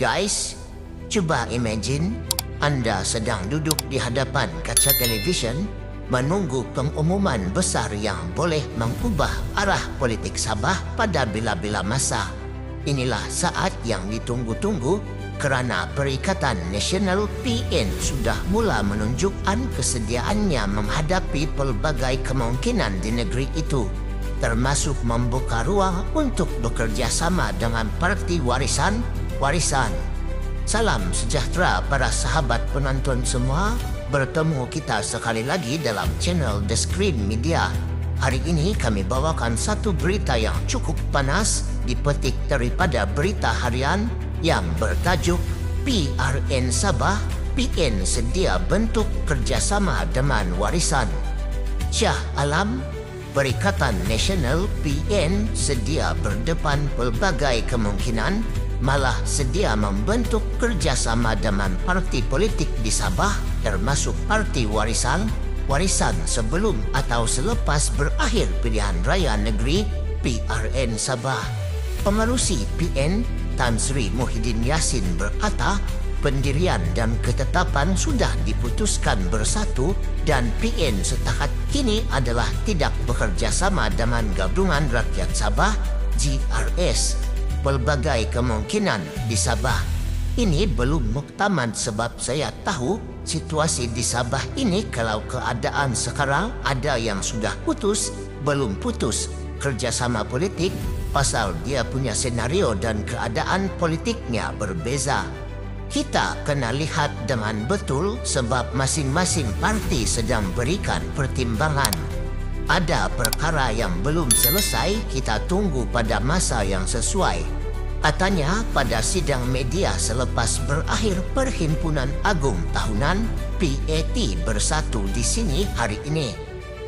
Guys, cuba imagine Anda sedang duduk di hadapan kaca televisyen menunggu pengumuman besar yang boleh mengubah arah politik Sabah pada bila-bila masa. Inilah saat yang ditunggu-tunggu kerana Perikatan Nasional PN sudah mula menunjukkan kesediaannya menghadapi pelbagai kemungkinan di negeri itu, termasuk membuka ruang untuk bekerjasama dengan Parti Warisan. Salam sejahtera para sahabat penonton semua. Bertemu kita sekali lagi dalam channel The Screen Media. Hari ini kami bawakan satu berita yang cukup panas dipetik daripada berita harian yang bertajuk PRN Sabah, PN sedia bentuk kerjasama dengan Warisan. Syah Alam, Perikatan Nasional PN sedia berdepan pelbagai kemungkinan, malah sedia membentuk kerjasama dengan parti politik di Sabah termasuk Parti Warisan sebelum atau selepas berakhir pilihan raya negeri PRN Sabah. Pengerusi PN Tan Sri Muhyiddin Yassin berkata, pendirian dan ketetapan sudah diputuskan bersatu dan PN setakat kini adalah tidak bekerjasama dengan Gabungan Rakyat Sabah GRS. Pelbagai kemungkinan di Sabah. Ini belum muktamad sebab saya tahu situasi di Sabah ini kalau keadaan sekarang ada yang sudah putus, belum putus kerjasama politik pasal dia punya senario dan keadaan politiknya berbeza. Kita kena lihat dengan betul sebab masing-masing parti sedang berikan pertimbangan. Ada perkara yang belum selesai, kita tunggu pada masa yang sesuai. Katanya pada sidang media selepas berakhir Perhimpunan Agung Tahunan PAT Bersatu di sini hari ini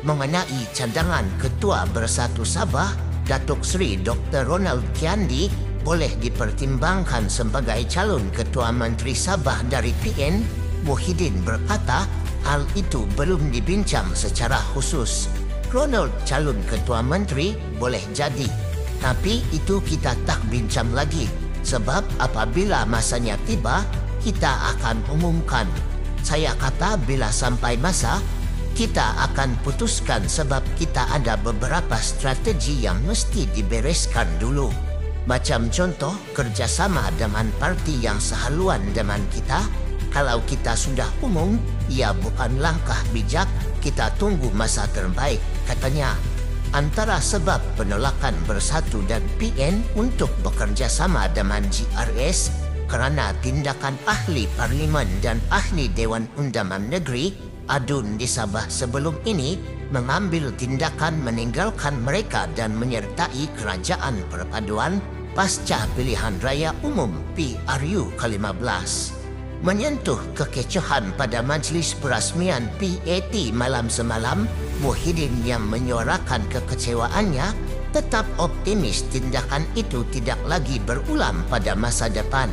mengenai cadangan Ketua Bersatu Sabah Datuk Seri Dr. Ronald Kiandi boleh dipertimbangkan sebagai calon Ketua Menteri Sabah dari PN. Muhyiddin berkata hal itu belum dibincang secara khusus. Ronald calon Ketua Menteri boleh jadi, tapi itu kita tak bincang lagi sebab apabila masanya tiba, kita akan umumkan. Saya kata bila sampai masa, kita akan putuskan sebab kita ada beberapa strategi yang mesti dibereskan dulu. Macam contoh kerjasama dengan parti yang sehaluan dengan kita. Kalau kita sudah umum, ia bukan langkah bijak, kita tunggu masa terbaik, katanya. Antara sebab penolakan Bersatu dan PN untuk bekerjasama dengan GRS kerana tindakan ahli Parlimen dan ahli Dewan Undangan Negeri ADUN di Sabah sebelum ini mengambil tindakan meninggalkan mereka dan menyertai Kerajaan Perpaduan pasca pilihan raya umum PRU ke-15. Menyentuh kekecohan pada majlis perasmian PAT malam semalam, Muhyiddin yang menyuarakan kekecewaannya tetap optimis tindakan itu tidak lagi berulang pada masa depan.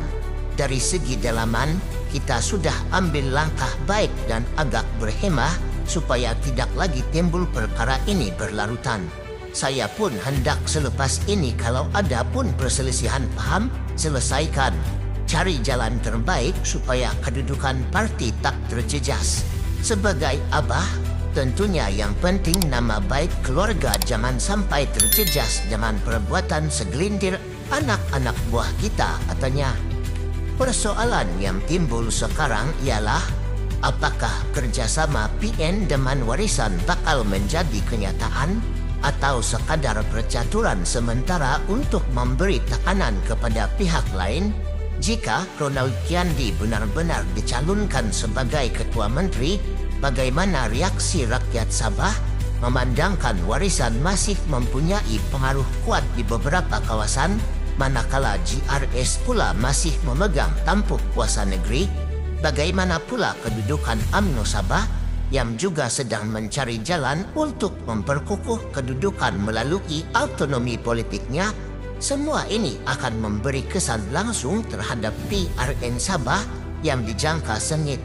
Dari segi dalaman, kita sudah ambil langkah baik dan agak berhemah supaya tidak lagi timbul perkara ini berlarutan. Saya pun hendak selepas ini kalau ada pun perselisihan paham, selesaikan. Cari jalan terbaik supaya kedudukan parti tak terjejas. Sebagai abah, tentunya yang penting nama baik keluarga jangan sampai terjejas dengan perbuatan segelintir anak-anak buah kita, katanya. Persoalan yang timbul sekarang ialah apakah kerjasama PN dengan Warisan bakal menjadi kenyataan atau sekadar percaturan sementara untuk memberi tekanan kepada pihak lain. Jika Ronald Kiandi benar-benar dicalonkan sebagai Ketua Menteri, bagaimana reaksi rakyat Sabah memandangkan Warisan masih mempunyai pengaruh kuat di beberapa kawasan, manakala GRS pula masih memegang tampuk kuasa negeri? Bagaimana pula kedudukan UMNO Sabah yang juga sedang mencari jalan untuk memperkukuh kedudukan melalui autonomi politiknya? Semua ini akan memberi kesan langsung terhadap PRN Sabah yang dijangka sengit.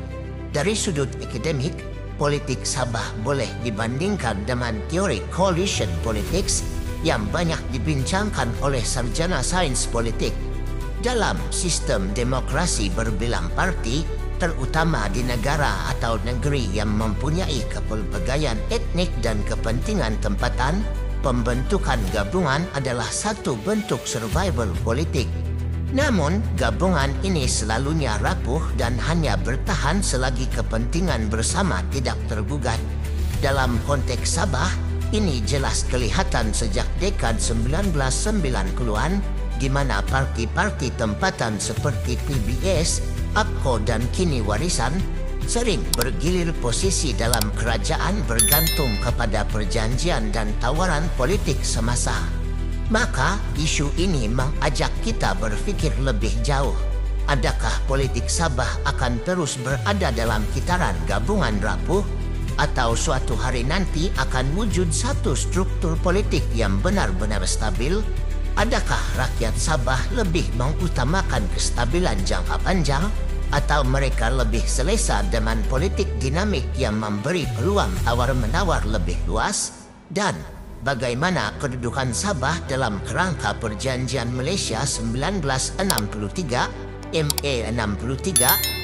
Dari sudut akademik, politik Sabah boleh dibandingkan dengan teori coalition politics yang banyak dibincangkan oleh sarjana sains politik. Dalam sistem demokrasi berbilang parti, terutama di negara atau negeri yang mempunyai kepelbagaian etnik dan kepentingan tempatan, pembentukan gabungan adalah satu bentuk survival politik. Namun, gabungan ini selalunya rapuh dan hanya bertahan selagi kepentingan bersama tidak tergugat. Dalam konteks Sabah, ini jelas kelihatan sejak dekad 1990-an, di mana parti-parti tempatan seperti PBS, APKO dan kini Warisan sering bergilir posisi dalam kerajaan bergantung kepada perjanjian dan tawaran politik semasa. Maka, isu ini mengajak kita berfikir lebih jauh. Adakah politik Sabah akan terus berada dalam kitaran gabungan rapuh? Atau suatu hari nanti akan wujud satu struktur politik yang benar-benar stabil? Adakah rakyat Sabah lebih mengutamakan kestabilan jangka panjang? Atau mereka lebih selesa dengan politik dinamik yang memberi peluang tawar-menawar lebih luas? Dan bagaimana kedudukan Sabah dalam kerangka Perjanjian Malaysia 1963 MA63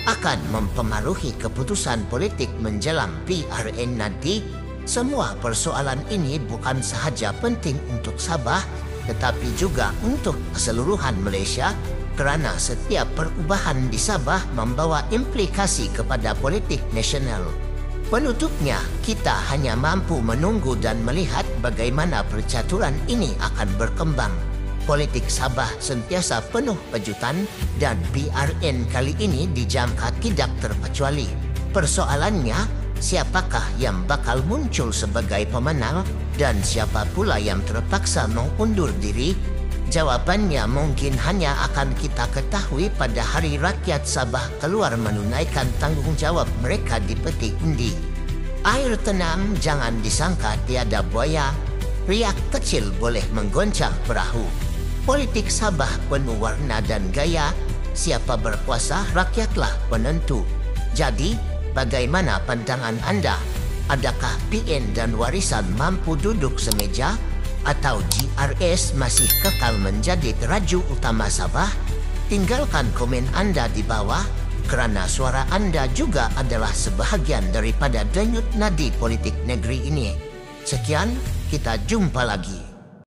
akan mempengaruhi keputusan politik menjelang PRN nanti? Semua persoalan ini bukan sahaja penting untuk Sabah, tetapi juga untuk keseluruhan Malaysia, kerana setiap perubahan di Sabah membawa implikasi kepada politik nasional. Penutupnya, kita hanya mampu menunggu dan melihat bagaimana percaturan ini akan berkembang. Politik Sabah sentiasa penuh kejutan dan PRN kali ini dijangka tidak terkecuali. Persoalannya, siapakah yang bakal muncul sebagai pemenang dan siapa pula yang terpaksa mengundur diri? Jawabannya mungkin hanya akan kita ketahui pada hari rakyat Sabah keluar menunaikan tanggungjawab mereka di peti undi. Air tenang jangan disangka tiada buaya, riak kecil boleh menggoncang perahu. Politik Sabah penuh warna dan gaya, siapa berkuasa rakyatlah penentu. Jadi, bagaimana pandangan anda? Adakah PN dan Warisan mampu duduk semeja? Atau GRS masih kekal menjadi teraju utama Sabah? Tinggalkan komen anda di bawah, kerana suara anda juga adalah sebahagian daripada denyut nadi politik negeri ini. Sekian, kita jumpa lagi.